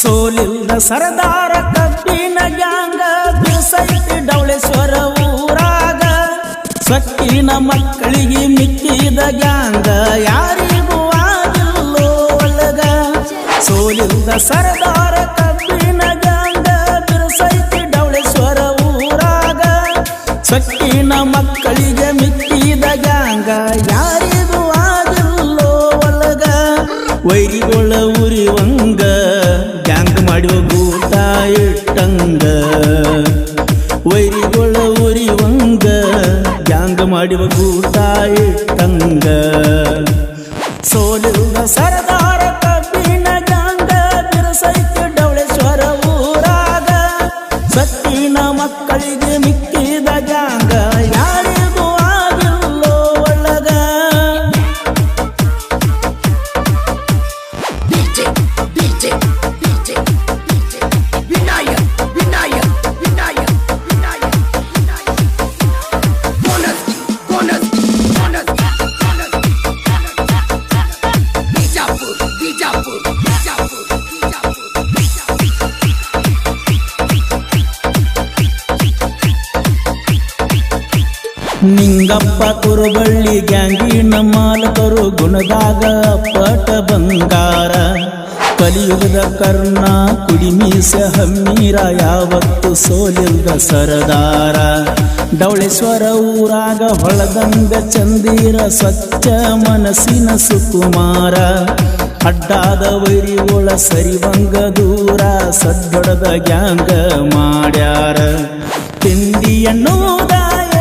ಸೋಲಿಲ್ದ ಸರದಾರ ಕಬ್ಬಿನ ಗ್ಯಾಂಗ ಬಿರುಸೈತಿ ಡವಳೇಶ್ವರ ಊರಾಗ ಸೊಕ್ಕಿನ ಮಕ್ಕಳಿಗೆ ಮಿಕ್ಕಿದ ಗ್ಯಾಂಗ ಯಾರಿಗೂ ಆಗಿಲ್ಲೋ ಒಳಗ ಸೋಲಿಲ್ದ ಸರದಾರ ಕಬ್ಬಿನ ಗ್ಯಾಂಗ ಬಿರುಸೈತಿ ಡವಳೇಶ್ವರ ಊರಾಗ ಸೊಕ್ಕಿನ ಮಕ್ಕಳಿಗೆ ಮಿಕ್ಕಿದ ಗ್ಯಾಂಗ ಯಾರಿಗೂ ಆಗಿಲ್ಲೋ ಒಳಗ ವೈರಿಗೊಳ ಉರಿವಂಗ ಗ್ಯಾಂಗ್ ಮಾಡುವ ಗೂಟ ಇಟ್ಟಂಗ ವೈರಿಗೊಳ ಉರಿವಂಗ ಗ್ಯಾಂಗ್ ಮಾಡುವ ಗೂಟ ಇಟ್ಟಂಗ ಸೋಲಿಲ್ದ ಸರದಾರ ಕಬ್ಬಿನ ಗ್ಯಾಂಗ ಬಿರುಸೈತಿ ಡವಳೇಶ್ವರ ಊರಾಗ ಸತ್ತಿನ ಮಕ್ಕಳಿಗೆ ಮಿಕ್ಕಿದ ಗ್ಯಾಂಗ ಯಾರಿಗೂ ಆಗಿಲ್ಲೋ ಒಳಗ ನಿಂಗಪ್ಪ ಕುರುಬಳ್ಳಿ ಗ್ಯಾಂಗಿನ ಮಾಲಕರು ಗುಣದಾಗ ಪಟ ಬಂಗಾರ ಕಲಿಯುಗದ ಕರ್ಣ ಕುಡಿಮೀಸ ಹಮ್ಮೀರ ಯಾವತ್ತು ಸೋಲಿಲ್ದ ಸರದಾರ ಡವಳೇಶ್ವರ ಊರಾಗ ಹೊಳದಂಗ ಚಂದೀರ ಸ್ವಚ್ಛ ಮನಸ್ಸಿನ ಸುಕುಮಾರ ಅಡ್ಡಾದ ವೈರಿಗೊಳ ಸರಿವಂಗ ದೂರ ಸದ್ದೊಡದ ಗ್ಯಾಂಗ ಮಾಡ್ಯಾರ ತಿಂಡಿ ಎನ್ನುವುದ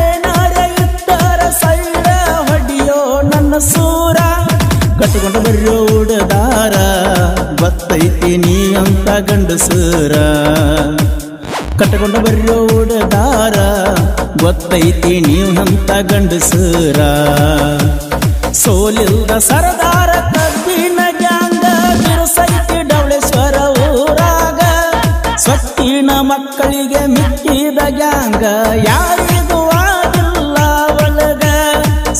ಏನಾರ ಇಟ್ಟರ ಸೈಡ ಹೊಡಿಯೋ ನನ್ನ ಸೂರ ಕಟ್ಟಿಕೊಂಡು ಬರ್ಯೋ ಉಡದಾರ ಗೊತ್ತೈತಿ ನೀ ಅಂತ ಗಂಡಸೂರ ಕಟ್ಟಿಕೊಂಡು ಬರ್ಯೋ ಉಡದಾರ ಗೊತ್ತೈತಿ ನೀವಂತ ಗಂಡಸೂರ ಸೋಲಿಲ್ದ ಸರದಾರ ಕಬ್ಬಿನ ಗ್ಯಾಂಗ ಬಿರುಸೈತಿ ಡವಳೇಶ್ವರ ಊರಾಗ ಸೊಕ್ಕಿನ ಮಕ್ಕಳಿಗೆ ಮಿಕ್ಕಿದ ಗ್ಯಾಂಗ ಯಾರಿಗೂ ಆಗಿಲ್ಲ ಒಳಗ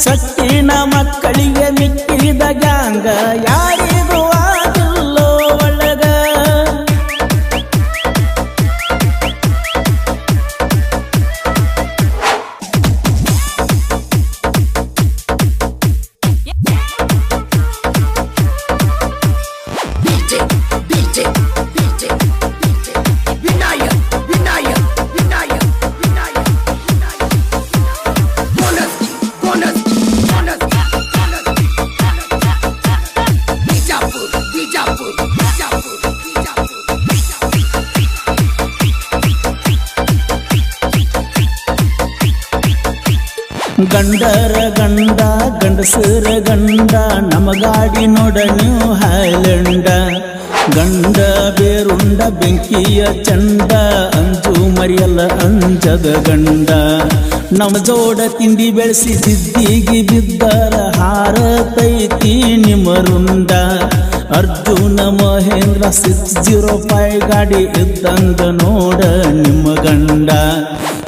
ಸೊಕ್ಕಿನ ಮಕ್ಕಳಿಗೆ ಮಿಕ್ಕಿದ ಗ್ಯಾಂಗ ಯಾರಿಗೂ ಆಗಿಲ್ಲೋ ಒಳಗ ಗಂಡರ ಗಂಡ ಗಂಡಸರ ಗಂಡ ನಮಗಾಡಿ ನೋಡ ನೀವು ಹೈಲೆಂಡ ಗಂಡ ಬೇರುಂಡ ಬೆಂಕಿಯ ಚಂಡ ಅಂಜು ಮರಿಯಲ್ಲ ಅಂಜದ ಗಂಡ ನಮ್ಮ ಜೋಡ ತಿಂಡಿ ಬೆಳೆಸಿ ಸಿದ್ದಿಗೆ ಬಿದ್ದರ ಹಾರತೈತಿ ನಿಮರುಂಡ ಅರ್ಜುನ ಮಹೇಂದ್ರ 605 ಗಾಡಿ ಇದ್ದಂಗ ನೋಡ ನಿಮ್ಮ ಗಂಡ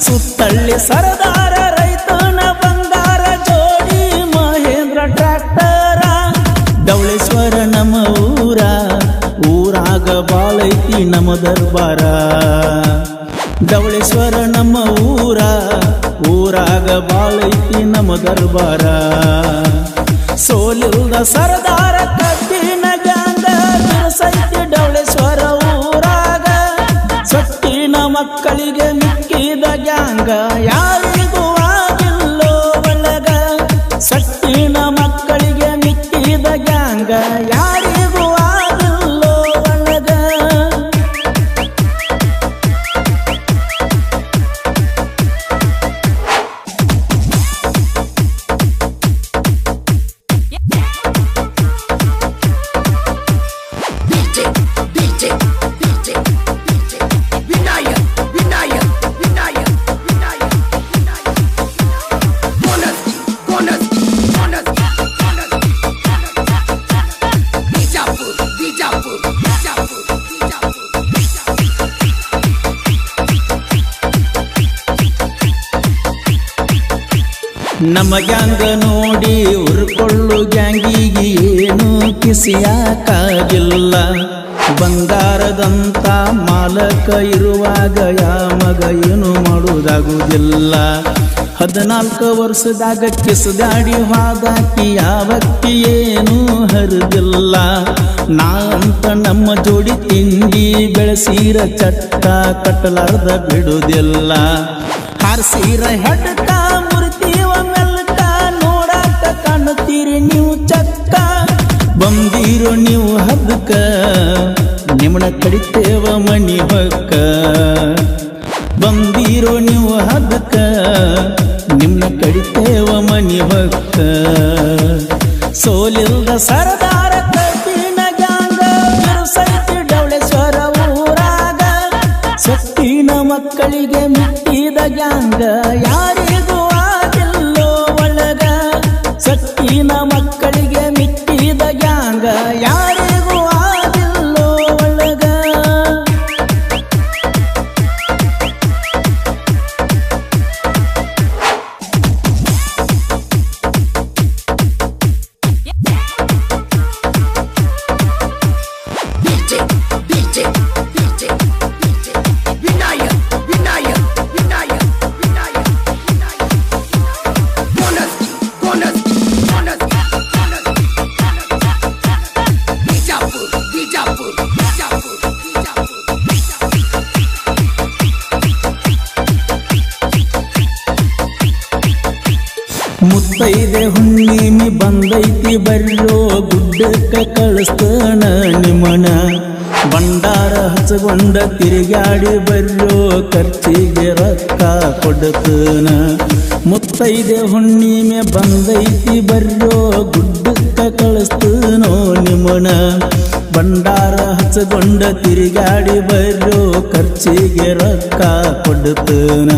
ಸುತ್ತಳ್ಳಿ ಸರದಾರ ರೈತನ ಬಂಗಾರ ಜೋಡಿ ಮಹೇಂದ್ರ ಟ್ರ್ಯಾಕ್ಟರ ಡವಳೇಶ್ವರ ನಮ್ಮ ಊರಾಗ ಬಾಳೈತಿ ನಮ್ಮ ದರ್ಬಾರ ಡವಳೇಶ್ವರ ನಮ್ಮ ಊರಾಗ ಬಾಳೈತಿ ನಮ್ಮ ದರ್ಬಾರ ಸೋಲಿಲ್ದ ಸರದಾರ ಕಬ್ಬಿನ ಗ್ಯಾಂಗ ಬಿರುಸೈತಿ ಡವಳೇಶ್ವರ ಊರಾಗ ಸೊಕ್ಕಿನ ಮಕ್ಕಳಿಗೆ ಮಿಕ್ಕಿದ ಗ್ಯಾಂಗ ಯಾರಿಗೂ ಆಗಿಲ್ಲೋ ಒಳಗ ಸೊಕ್ಕಿನ ಮಕ್ಕಳಿಗೆ ಮಿಕ್ಕಿದ ಗ್ಯಾಂಗ ಯಾರಿಗೂ ಆಗಿಲ್ಲೋ ಒಳಗ ನಮ್ಮ ಗ್ಯಾಂಗ ನೋಡಿ ಉರ್ಕೊಳ್ಳು ಗ್ಯಾಂಗಿಗೆ ಏನು ಕಿಸಿಯಾಕಾಗಿಲ್ಲ ಬಂಗಾರದಂತ ಮಾಲಕ ಇರುವಾಗ ಮಗ ಏನು ಮಾಡುವುದಾಗುವುದಿಲ್ಲ. 14 ವರ್ಷದಾಗ ಕಿಸದಾಡಿ ಹಾದಾಕಿ ಯಾವತ್ತಿ ಏನು ಹರಿದಿಲ್ಲ. ನಾ ಅಂತ ನಮ್ಮ ಜೋಡಿ ತಿಂಡಿ ಬೆಳೆಸೀರ ಚಟ್ಟ ಕಟ್ಟಲಾರ್ದ ಬಿಡುವುದಿಲ್ಲ. ಹಾರಿಸೀರ ಹೆಡ್ಕ ಮುರಿತೀವ ಮೆಲ್ಕ ನೋಡಾಕ ಕಾಣುತ್ತೀರಿ ನೀವು ಚಕ್ಕ. ಬಂದೀರೋ ನೀವು ಹದಕ ನಿಮ್ಮನ ಕಡಿತೇವ ಮಣಿ ಹೊಕ್ಕ. ಬಂದೀರೋ ನೀವು ಹದಕ ನಿಮ್ಮನ ಕಡಿತೇವ ಮಣಿ ಹೊಕ್ಕ. ಸೋಲಿಲ್ದ ಸರದಾರ ಕಬ್ಬಿನ ಗ್ಯಾಂಗ ಬಿರುಸೈತಿ ಡವಳೇಶ್ವರ ಊರಾಗ. ಸೊಕ್ಕಿನ ಮಕ್ಕಳಿಗೆ ಮಿಟ್ಟಿದ ಗ್ಯಾಂಗ ಯಾರಿಗೂ ಆಗಿಲ್ಲೋ ಒಳಗ. ಸೊಕ್ಕಿನ ಮಕ್ಕಳಿಗೆ ಮಿಟ್ಟಿದ ಗ್ಯಾಂಗ ಯಾರಿಗೂ ಆಗಿಲ್ಲೋ ಒಳಗ. ಮುತ್ತೈದೆ ಹುಣ್ಣಿಮೆ ಬಂದೈತಿ ಬರ್ರೋ ಗುಡ್ಡಕ್ಕ ಕಳಿಸ್ತನ ನಿಮ್ಮನ. ಭಂಡಾರ ಹಚ್ಚಗೊಂಡ ತಿರುಗಾಡಿ ಬರ್ರೋ ಖರ್ಚಿಗೆ ರೊಕ್ಕ ಕೊಡ್ತನ. ಮುತ್ತೈದೆ ಹುಣ್ಣಿಮೆ ಬಂದೈತಿ ಬರ್ರೋ ಗುಡ್ಡಕ್ಕ ಕಳಿಸ್ತನೋ ನಿಮ್ಮನ. ಭಂಡಾರ ಹಚ್ಚಗೊಂಡ ತಿರುಗಾಡಿ ಬರ್ರೋ ಖರ್ಚಿಗೆ ರೊಕ್ಕ ಕೊಡ್ತನ.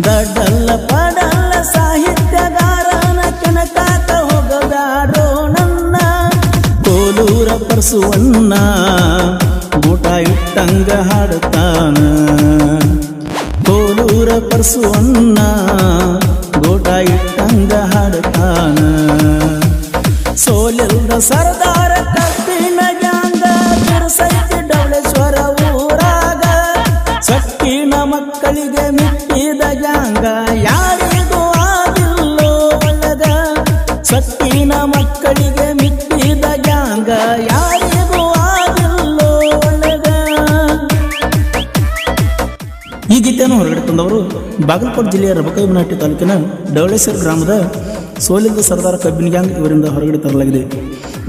ದಡ್ಡಲ್ಲ ಪಡಲ್ಲ ಸಾಹಿತ್ಯಗಾರನ ಕೆಣಕಾಕ ಹೋಗಬ್ಯಾಡೋ ನನ್ನ. ಕೋಲೂರ ಪರಸುವಣ್ಣ ಊಟ ಇಟ್ಟಂಗ ಹಾಡುತ್ತಾನ. ಕೋಲೂರ ಪರಸುವಣ್ಣ ಗೋಟ ಇಟ್ಟಂಗ ಹಾಡುತ್ತಾನ. ಸೋಲಿಲ್ದ ಸರದಾರ ಕಬ್ಬಿನ ಗ್ಯಾಂಗ ಬಿರುಸೈತಿ ಡವಳೇಶ್ವರ ಊರಾಗ. ಸೊಕ್ಕಿನ ಮಕ್ಕಳಿಗೆ ಮಿಟ್ಟಿದ ಗ್ಯಾಂಗ ಯಾರಿಗೂ ಆಗಿಲ್ಲೋ ಒಳಗ. ಸೊಕ್ಕಿನ ಮಕ್ಕಳಿಗೆ ಮಿಟ್ಟಿದ ಗ್ಯಾಂಗ ಯಾರಿಗೂ ಆಗಿಲ್ಲೋ ಒಳಗ. ಈ ಗೀತೆಯನ್ನು ಹೊರಗಡೆ ತಂದವರು ಬಾಗಲಕೋಟೆ ಜಿಲ್ಲೆಯ ರಬಕೈಬನಹಟ್ಟಿ ತಾಲೂಕಿನ ಡವಳೇಶ್ವರ ಗ್ರಾಮದ ಸೋಲಿಲ್ದ ಸರ್ದಾರ ಕಬ್ಬಿನ ಗ್ಯಾಂಗ್ ಇವರಿಂದ ಹೊರಗಡೆ ತರಲಾಗಿದೆ.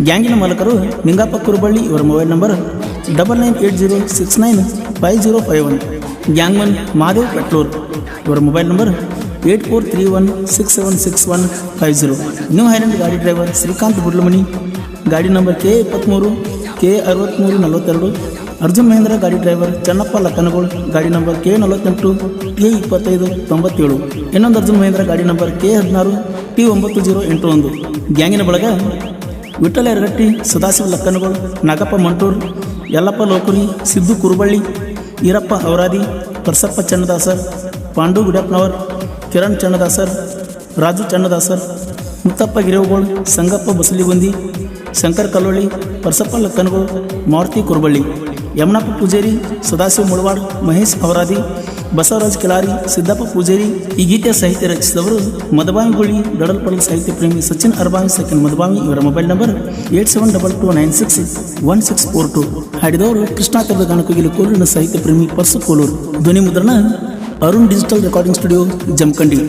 ಗ್ಯಾಂಗಿನ ಮಾಲಕರು ನಿಂಗಪ್ಪ ಕುರುಬಳ್ಳಿ. ಇವರ ಮೊಬೈಲ್ ನಂಬರ್ 9980695051. ಗ್ಯಾಂಗ್ಮನ್ ಮಾದೇವ್ ಪೆಟ್ಲೂರ್. ಇವರ ಮೊಬೈಲ್ ನಂಬರ್ 8431676150. ನ್ಯೂ ಹೈಲ್ಯಾಂಡ್ ಗಾಡಿ ಡ್ರೈವರ್ ಶ್ರೀಕಾಂತ್ ಗುಡ್ಲಮಣಿ. ಗಾಡಿ number K23 K6342. Arjun Mahendra ಗಾಡಿ ಡ್ರೈವರ್ ಚನ್ನಪ್ಪ ಲಕ್ಕನಗೋಳ್. ಗಾಡಿ ನಂಬರ್ K48 K2597. ಇನ್ನೊಂದು ಅರ್ಜುನ್ ಮಹೇಂದ್ರ ಗಾಡಿ ನಂಬರ್ K16 T9081. ಗ್ಯಾಂಗಿನ ಬಳಗ ವಿಠಲ ಯರಗಟ್ಟಿ, ಸದಾಶಿವ ಲಕ್ಕನಗೋಳ್, ನಾಗಪ್ಪ ಮಂಟೂರ್, ಯಲ್ಲಪ್ಪ ಲೋಕುರಿ, ಸಿದ್ದು ಕುರುಬಳ್ಳಿ, ಈರಪ್ಪ ಔರಾದಿ, ಪರ್ಸಪ್ಪ ಚನ್ನದಾಸರ್, ಪಾಂಡು ಗುಡ್ಯಪ್ಪನವರ್, ಕಿರಣ್ ಚನ್ನದಾಸರ್, ರಾಜು ಚನ್ನದಾಸರ್, ಮುತ್ತಪ್ಪ ಗಿರೇವುಗೋಳ್, ಸಂಗಪ್ಪ ಬಸಲಿಗುಂದಿ, ಶಂಕರ್ ಕಲ್ಲೋಳಿ, ಪರ್ಸಪ್ಪ ಲಕ್ಕನಗೋಳ್, ಮಾರುತಿ ಕುರುಬಳ್ಳಿ, ಯಮನಪ್ಪ ಪೂಜೇರಿ, ಸದಾಶಿವ ಮುಳವಾಡ್, ಮಹೇಶ್ ಔರಾದಿ, ಬಸವರಾಜ್ ಕಿಲಾರಿ, ಸಿದ್ದಪ್ಪ ಪೂಜೇರಿ. ಈ ಗೀತೆಯ ಸಾಹಿತ್ಯ ರಚಿಸಿದವರು ಮದಬಾವಿ ಹುಳಿ ದಡಲ್ಪಡಲ್ ಸಾಹಿತ್ಯ ಪ್ರೇಮಿ ಸಚಿನ್ ಅರ್ಬಾವಿ ಸೆಕೆಂಡ್ ಮದಬಾವಿ. ಇವರ ಮೊಬೈಲ್ ನಂಬರ್ 8722961642. ಹಾಡಿದವರು ಕೃಷ್ಣಾ ಕಬ್ಬದ ಗಾನಕೋಗಿಲು ಕೋಲೂರಿನ ಸಾಹಿತ್ಯ ಪ್ರೇಮಿ ಪರ್ಸು ಕೋಲೂರು. ಧ್ವನಿ ಮುದ್ರಣ Arun digital recording studio Jamkhandi.